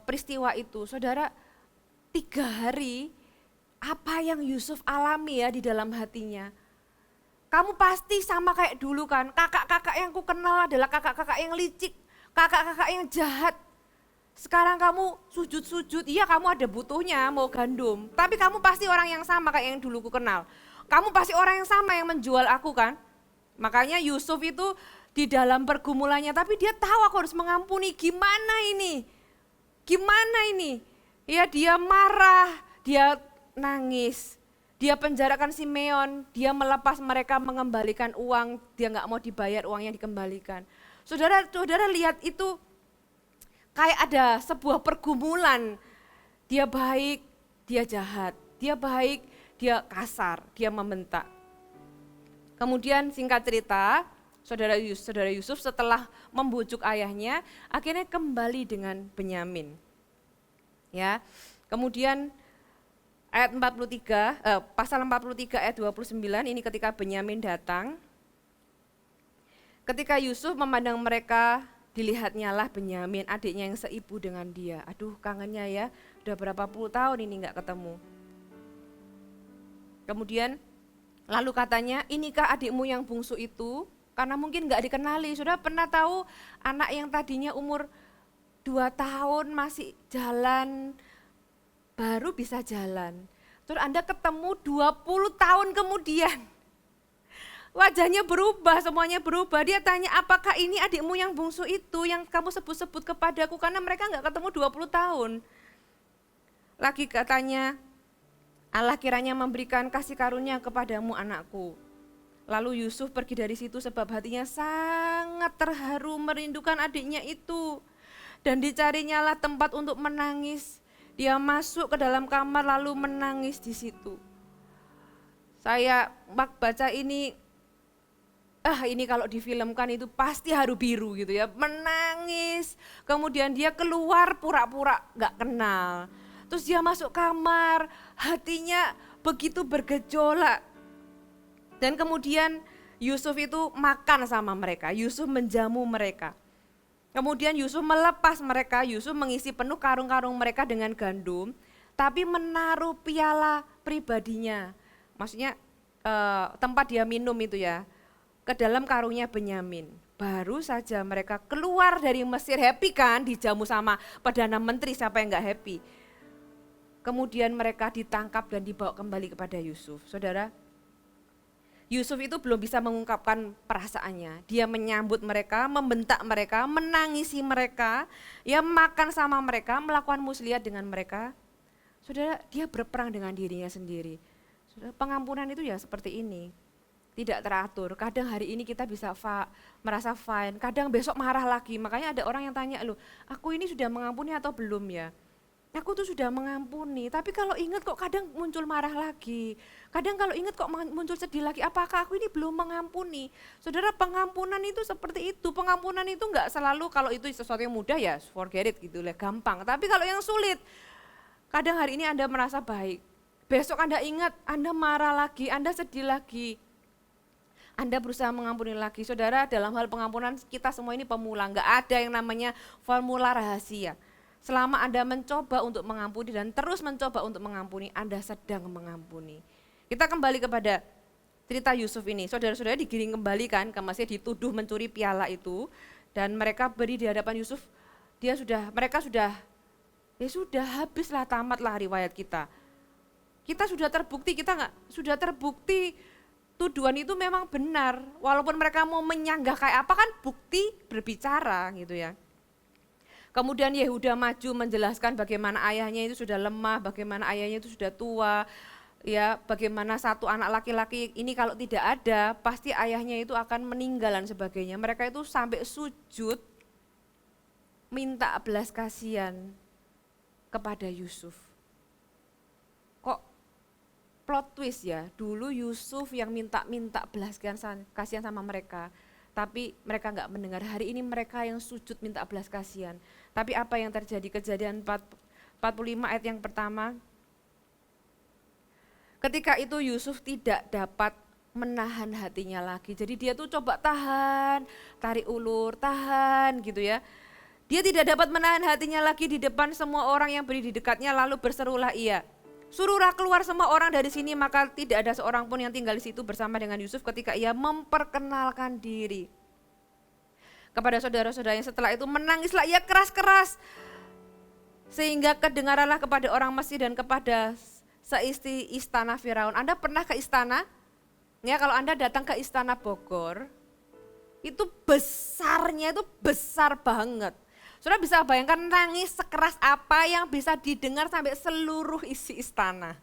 peristiwa itu. Saudara, 3 hari apa yang Yusuf alami ya di dalam hatinya. Kamu pasti sama kayak dulu kan, kakak-kakak yang ku kenal adalah kakak-kakak yang licik, kakak-kakak yang jahat. Sekarang kamu sujud-sujud, iya kamu ada butuhnya mau gandum, tapi kamu pasti orang yang sama kayak yang dulu ku kenal. Kamu pasti orang yang sama yang menjual aku kan. Makanya Yusuf itu di dalam pergumulannya, tapi dia tahu aku harus mengampuni, gimana ini? Gimana ini? Ya dia marah, dia nangis. Dia penjarakan Simeon, dia melepas mereka, mengembalikan uang, dia nggak mau dibayar uangnya dikembalikan. Saudara lihat itu kayak ada sebuah pergumulan, dia baik, dia jahat, dia baik, dia kasar, dia membentak. Kemudian singkat cerita, saudara Yusuf setelah membujuk ayahnya, akhirnya kembali dengan Benyamin. Ya, kemudian ayat 43, pasal 43 ayat 29 ini ketika Benyamin datang. Ketika Yusuf memandang mereka, dilihatnya lah Benyamin, adiknya yang seibu dengan dia. Aduh kangennya ya, udah berapa puluh tahun ini enggak ketemu. Kemudian lalu katanya, inikah adikmu yang bungsu itu? Karena mungkin enggak dikenali. Sudah pernah tahu anak yang tadinya umur 2 tahun masih jalan, baru bisa jalan. Terus Anda ketemu 20 tahun kemudian. Wajahnya berubah, semuanya berubah. Dia tanya, apakah ini adikmu yang bungsu itu yang kamu sebut-sebut kepadaku? Karena mereka enggak ketemu 20 tahun. Lagi katanya, Allah kiranya memberikan kasih karunia kepadamu anakku. Lalu Yusuf pergi dari situ sebab hatinya sangat terharu merindukan adiknya itu. Dan dicarinya lah tempat untuk menangis. Dia masuk ke dalam kamar lalu menangis di situ. Saya baca ini, ini kalau difilmkan itu pasti haru biru gitu ya, menangis. Kemudian dia keluar pura-pura gak kenal. Terus dia masuk kamar, hatinya begitu bergejolak. Dan kemudian Yusuf itu makan sama mereka, Yusuf menjamu mereka. Kemudian Yusuf melepas mereka, Yusuf mengisi penuh karung-karung mereka dengan gandum, tapi menaruh piala pribadinya, maksudnya tempat dia minum itu ya, ke dalam karungnya Benyamin. Baru saja mereka keluar dari Mesir, happy kan, dijamu sama Perdana Menteri, siapa yang gak happy. Kemudian mereka ditangkap dan dibawa kembali kepada Yusuf. Saudara, Yusuf itu belum bisa mengungkapkan perasaannya. Dia menyambut mereka, membentak mereka, menangisi mereka, ya makan sama mereka, melakukan muslihat dengan mereka. Saudara, dia berperang dengan dirinya sendiri. Saudara, pengampunan itu ya seperti ini. Tidak teratur. Kadang hari ini kita bisa merasa fine, kadang besok marah lagi. Makanya ada orang yang tanya, loh, aku ini sudah mengampuni atau belum ya? Aku tuh sudah mengampuni, tapi kalau ingat kok kadang muncul marah lagi. Kadang kalau ingat kok muncul sedih lagi, apakah aku ini belum mengampuni? Saudara, pengampunan itu seperti itu. Pengampunan itu enggak selalu kalau itu sesuatu yang mudah ya forget it gitu lah, gampang. Tapi kalau yang sulit, kadang hari ini Anda merasa baik. Besok Anda ingat, Anda marah lagi, Anda sedih lagi. Anda berusaha mengampuni lagi. Saudara, dalam hal pengampunan kita semua ini pemula, enggak ada yang namanya formula rahasia. Selama Anda mencoba untuk mengampuni dan terus mencoba untuk mengampuni, Anda sedang mengampuni. Kita kembali kepada cerita Yusuf ini. Saudara-saudara digiring kembali kan, masih dituduh mencuri piala itu. Dan mereka beri di hadapan Yusuf, mereka sudah habislah, tamatlah riwayat kita. Kita sudah terbukti, sudah terbukti tuduhan itu memang benar. Walaupun mereka mau menyanggah kayak apa kan bukti berbicara gitu ya. Kemudian Yehuda maju menjelaskan bagaimana ayahnya itu sudah lemah, bagaimana ayahnya itu sudah tua, ya bagaimana satu anak laki-laki ini kalau tidak ada pasti ayahnya itu akan meninggal dan sebagainya. Mereka itu sampai sujud minta belas kasihan kepada Yusuf. Kok plot twist ya, dulu Yusuf yang minta belas kasihan sama mereka. Tapi mereka enggak mendengar, hari ini mereka yang sujud minta belas kasihan. Tapi apa yang terjadi? Kejadian 45 ayat yang pertama. Ketika itu Yusuf tidak dapat menahan hatinya lagi. Jadi dia tuh coba tahan, tarik ulur, tahan gitu ya. Dia tidak dapat menahan hatinya lagi di depan semua orang yang berdiri di dekatnya, lalu berserulah ia. Suruhlah keluar semua orang dari sini, maka tidak ada seorang pun yang tinggal di situ bersama dengan Yusuf ketika ia memperkenalkan diri kepada saudara-saudaranya. Setelah itu menangislah ia keras-keras, sehingga kedengaranlah kepada orang Mesir dan kepada seisi istana Firaun. Anda pernah ke istana? Ya, kalau Anda datang ke istana Bogor, itu besarnya itu besar banget. Saudara bisa bayangkan nangis sekeras apa yang bisa didengar sampai seluruh isi istana.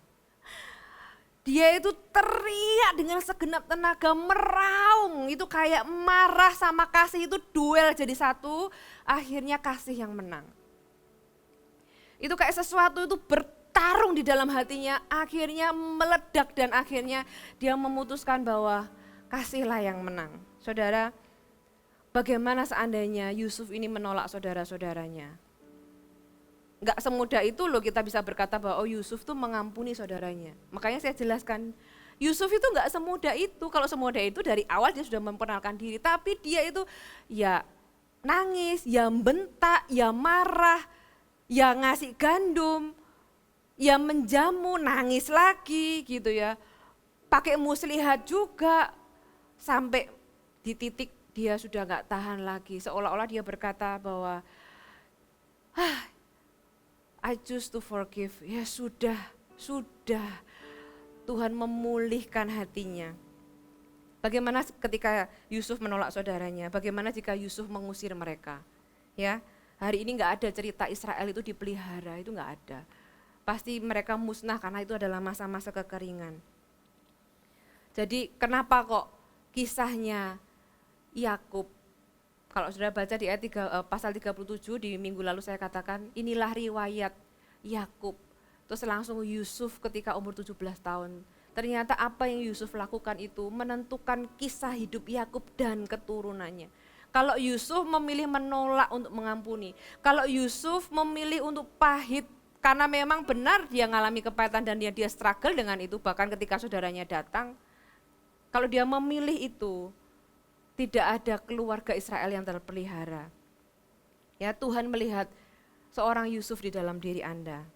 Dia itu teriak dengan segenap tenaga, meraung, itu kayak marah sama kasih itu duel jadi satu, akhirnya kasih yang menang. Itu kayak sesuatu itu bertarung di dalam hatinya, akhirnya meledak dan akhirnya dia memutuskan bahwa kasihlah yang menang. Saudara, bagaimana seandainya Yusuf ini menolak saudara-saudaranya? Enggak semudah itu loh kita bisa berkata bahwa oh Yusuf tuh mengampuni saudaranya. Makanya saya jelaskan, Yusuf itu enggak semudah itu. Kalau semudah itu dari awal dia sudah memperkenalkan diri. Tapi dia itu ya nangis, ya bentak, ya marah, ya ngasih gandum, ya menjamu, nangis lagi gitu ya. Pakai muslihat juga sampai di titik dia sudah enggak tahan lagi. Seolah-olah dia berkata bahwa I choose to forgive. Ya sudah. Tuhan memulihkan hatinya. Bagaimana ketika Yusuf menolak saudaranya? Bagaimana jika Yusuf mengusir mereka? Ya, hari ini enggak ada cerita Israel itu dipelihara, itu enggak ada. Pasti mereka musnah karena itu adalah masa-masa kekeringan. Jadi kenapa kok kisahnya Yakub, kalau sudah baca di ayat pasal 37 di minggu lalu saya katakan inilah riwayat Yakub. Terus langsung Yusuf ketika umur 17 tahun. Ternyata apa yang Yusuf lakukan itu menentukan kisah hidup Yakub dan keturunannya. Kalau Yusuf memilih menolak untuk mengampuni, kalau Yusuf memilih untuk pahit karena memang benar dia mengalami kepahitan dan dia struggle dengan itu bahkan ketika saudaranya datang. Kalau dia memilih itu, tidak ada keluarga Israel yang terpelihara. Ya, Tuhan melihat seorang Yusuf di dalam diri Anda.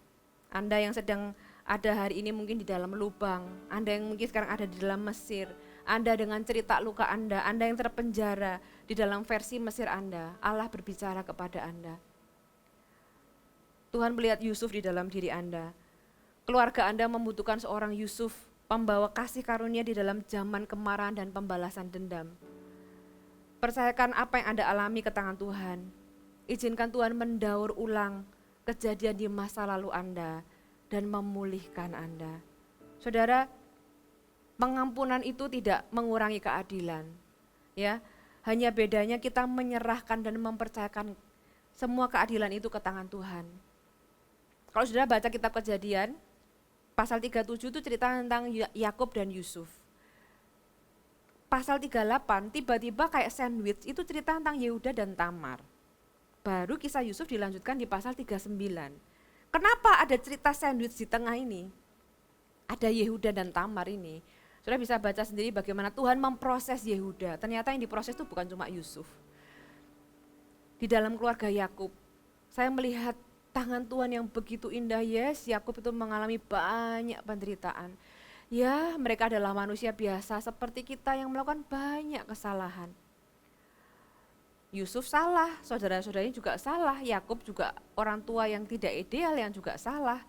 Anda yang sedang ada hari ini mungkin di dalam lubang, Anda yang mungkin sekarang ada di dalam Mesir, Anda dengan cerita luka Anda yang terpenjara di dalam versi Mesir Anda, Allah berbicara kepada Anda. Tuhan melihat Yusuf di dalam diri Anda. Keluarga Anda membutuhkan seorang Yusuf, pembawa kasih karunia di dalam zaman kemarahan dan pembalasan dendam. Percayakan apa yang Anda alami ke tangan Tuhan. Izinkan Tuhan mendaur ulang kejadian di masa lalu Anda dan memulihkan Anda. Saudara, pengampunan itu tidak mengurangi keadilan. Ya, hanya bedanya kita menyerahkan dan mempercayakan semua keadilan itu ke tangan Tuhan. Kalau saudara baca kitab Kejadian, pasal 37 itu cerita tentang Yakub dan Yusuf. Pasal 38 tiba-tiba kayak sandwich itu cerita tentang Yehuda dan Tamar. Baru kisah Yusuf dilanjutkan di pasal 39. Kenapa ada cerita sandwich di tengah ini? Ada Yehuda dan Tamar ini. Saudara bisa baca sendiri bagaimana Tuhan memproses Yehuda. Ternyata yang diproses itu bukan cuma Yusuf. Di dalam keluarga Yakub, saya melihat tangan Tuhan yang begitu indah. Yes, Yakub itu mengalami banyak penderitaan. Ya, mereka adalah manusia biasa seperti kita yang melakukan banyak kesalahan. Yusuf salah, saudara-saudaranya juga salah, Yakub juga orang tua yang tidak ideal yang juga salah.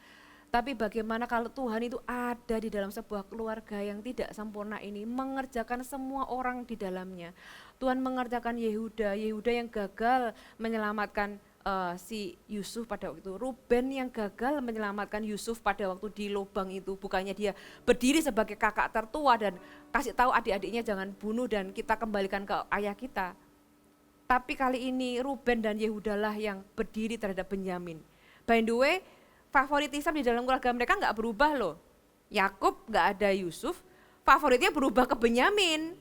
Tapi bagaimana kalau Tuhan itu ada di dalam sebuah keluarga yang tidak sempurna ini, mengerjakan semua orang di dalamnya. Tuhan mengerjakan Yehuda yang gagal menyelamatkan si Yusuf pada waktu itu. Ruben yang gagal menyelamatkan Yusuf pada waktu di lubang itu. Bukannya dia berdiri sebagai kakak tertua dan kasih tahu adik-adiknya jangan bunuh dan kita kembalikan ke ayah kita. Tapi kali ini Ruben dan Yehuda lah yang berdiri terhadap Benyamin. By the way, favoritisme di dalam keluarga mereka nggak berubah loh. Yakub nggak ada Yusuf, favoritnya berubah ke Benyamin.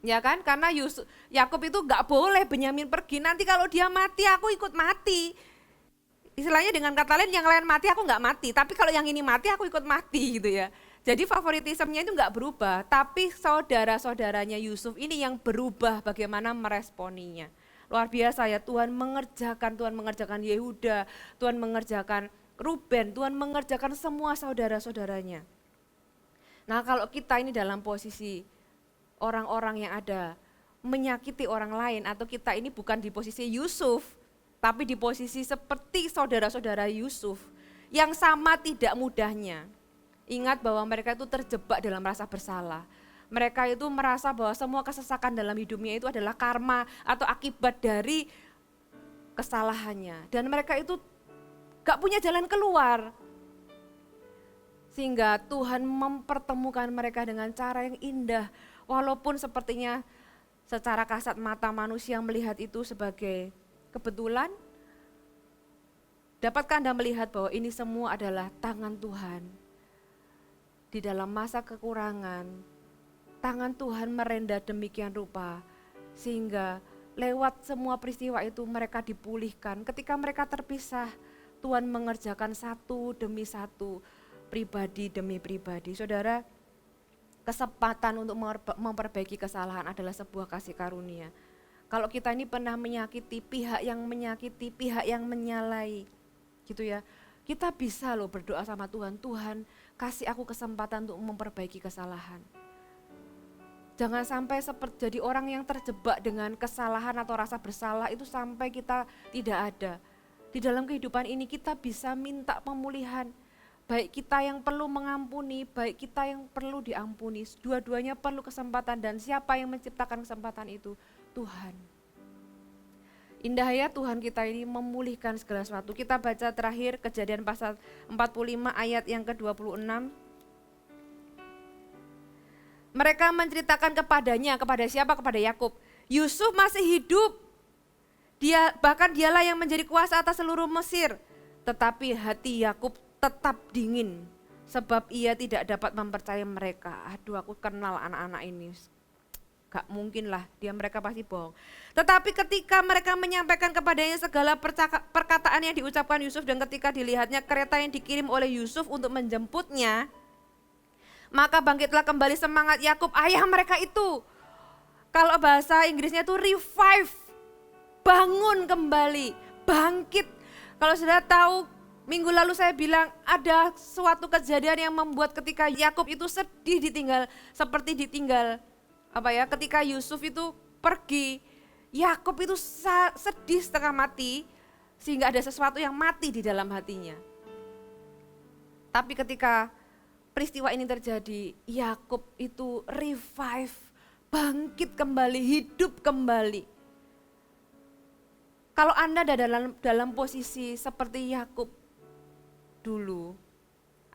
Ya kan, karena Yakub itu nggak boleh Benyamin pergi, nanti kalau dia mati aku ikut mati. Istilahnya dengan kata lain yang lain mati aku nggak mati, tapi kalau yang ini mati aku ikut mati gitu ya. Jadi favoritismenya itu nggak berubah, tapi saudara-saudaranya Yusuf ini yang berubah bagaimana meresponinya. Luar biasa ya, Tuhan mengerjakan Yehuda, Tuhan mengerjakan Ruben, Tuhan mengerjakan semua saudara-saudaranya. Nah kalau kita ini dalam posisi orang-orang yang ada menyakiti orang lain, atau kita ini bukan di posisi Yusuf, tapi di posisi seperti saudara-saudara Yusuf yang sama tidak mudahnya. Ingat bahwa mereka itu terjebak dalam rasa bersalah. Mereka itu merasa bahwa semua kesesakan dalam hidupnya itu adalah karma atau akibat dari kesalahannya. Dan mereka itu gak punya jalan keluar. Sehingga Tuhan mempertemukan mereka dengan cara yang indah. Walaupun sepertinya secara kasat mata manusia melihat itu sebagai kebetulan. Dapatkah Anda melihat bahwa ini semua adalah tangan Tuhan. Di dalam masa kekurangan, tangan Tuhan merendah demikian rupa, sehingga lewat semua peristiwa itu mereka dipulihkan. Ketika mereka terpisah, Tuhan mengerjakan satu demi satu, pribadi demi pribadi. Saudara, kesempatan untuk memperbaiki kesalahan adalah sebuah kasih karunia. Kalau kita ini pernah menyakiti pihak yang menyalai, gitu ya, kita bisa loh berdoa sama Tuhan, Tuhan kasih aku kesempatan untuk memperbaiki kesalahan. Jangan sampai seperti jadi orang yang terjebak dengan kesalahan atau rasa bersalah itu sampai kita tidak ada. Di dalam kehidupan ini kita bisa minta pemulihan. Baik kita yang perlu mengampuni, baik kita yang perlu diampuni. Dua-duanya perlu kesempatan, dan siapa yang menciptakan kesempatan itu? Tuhan. Indah ya Tuhan kita ini memulihkan segala sesuatu. Kita baca terakhir Kejadian pasal 45 ayat yang ke-26. Mereka menceritakan kepadanya, kepada siapa? Kepada Yakub. Yusuf masih hidup. Bahkan dialah yang menjadi kuasa atas seluruh Mesir. Tetapi hati Yakub tetap dingin sebab ia tidak dapat mempercayai mereka. Aduh, aku kenal anak-anak ini. Gak mungkin lah, mereka pasti bohong. Tetapi ketika mereka menyampaikan kepadanya segala perkataan yang diucapkan Yusuf, dan ketika dilihatnya kereta yang dikirim oleh Yusuf untuk menjemputnya, maka bangkitlah kembali semangat Yakub, ayah mereka itu. Kalau bahasa Inggrisnya itu revive, bangun kembali, bangkit. Kalau sudah tahu, minggu lalu saya bilang ada suatu kejadian yang membuat ketika Yakub itu sedih ditinggal ketika Yusuf itu pergi, Yakub itu sedih setengah mati, sehingga ada sesuatu yang mati di dalam hatinya. Tapi ketika peristiwa ini terjadi, Yakub itu revive, bangkit kembali, hidup kembali. Kalau Anda ada dalam posisi seperti Yakub dulu,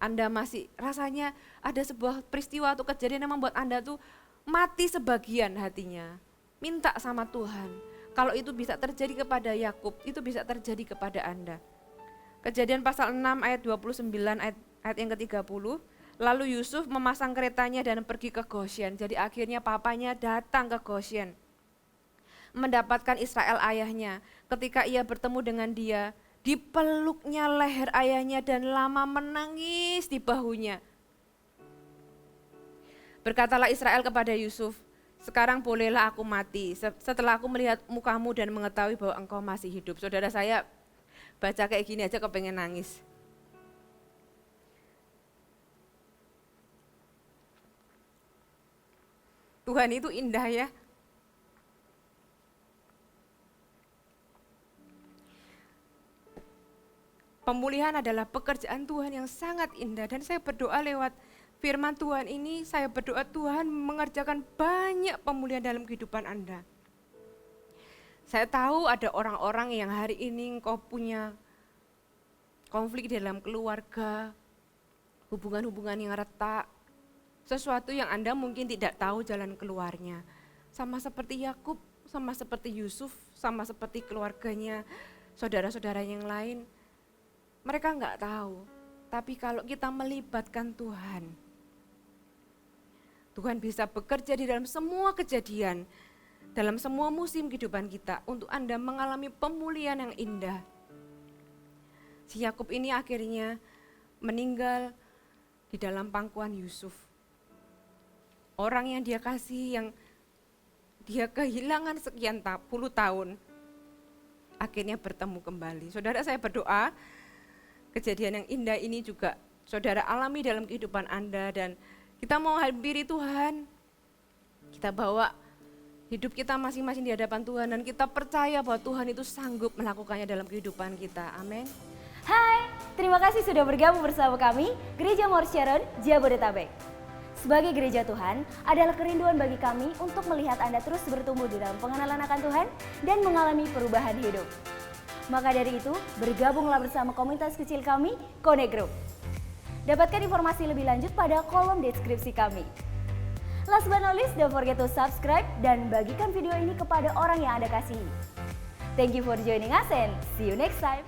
Anda masih rasanya ada sebuah peristiwa atau kejadian yang membuat Anda tuh mati sebagian hatinya. Minta sama Tuhan. Kalau itu bisa terjadi kepada Yakub, itu bisa terjadi kepada Anda. Kejadian pasal 6 ayat 29 ayat yang ke-30. Lalu Yusuf memasang keretanya dan pergi ke Goshen. Jadi akhirnya papanya datang ke Goshen, mendapatkan Israel ayahnya. Ketika ia bertemu dengan dia, dipeluknya leher ayahnya dan lama menangis di bahunya. Berkatalah Israel kepada Yusuf, sekarang bolehlah aku mati setelah aku melihat mukamu dan mengetahui bahwa engkau masih hidup. Saudara, saya baca kayak gini aja kepengen nangis. Tuhan itu indah ya. pemulihan adalah pekerjaan Tuhan yang sangat indah dan saya berdoa lewat firman Tuhan ini, saya berdoa Tuhan mengerjakan banyak pemulihan dalam kehidupan Anda. Saya tahu ada orang-orang yang hari ini engkau punya konflik dalam keluarga, hubungan-hubungan yang retak, sesuatu yang Anda mungkin tidak tahu jalan keluarnya. Sama seperti Yakub, sama seperti Yusuf, sama seperti keluarganya, saudara-saudara yang lain. Mereka enggak tahu, tapi kalau kita melibatkan Tuhan, Tuhan bisa bekerja di dalam semua kejadian, dalam semua musim kehidupan kita untuk Anda mengalami pemulihan yang indah. Si Yakub ini akhirnya meninggal di dalam pangkuan Yusuf. Orang yang dia kasih, yang dia kehilangan sekian puluh tahun, akhirnya bertemu kembali. Saudara, saya berdoa kejadian yang indah ini juga saudara alami dalam kehidupan Anda dan kita mau hampiri Tuhan. Kita bawa hidup kita masing-masing di hadapan Tuhan dan kita percaya bahwa Tuhan itu sanggup melakukannya dalam kehidupan kita. Amin. Hai, terima kasih sudah bergabung bersama kami, Gereja Mount Sharon, Jabodetabek. Sebagai gereja Tuhan, adalah kerinduan bagi kami untuk melihat Anda terus bertumbuh di dalam pengenalan akan Tuhan dan mengalami perubahan hidup. Maka dari itu, bergabunglah bersama komunitas kecil kami, Connect Group. Dapatkan informasi lebih lanjut pada kolom deskripsi kami. Last but not least, don't forget to subscribe dan bagikan video ini kepada orang yang Anda kasihi. Thank you for joining us and see you next time.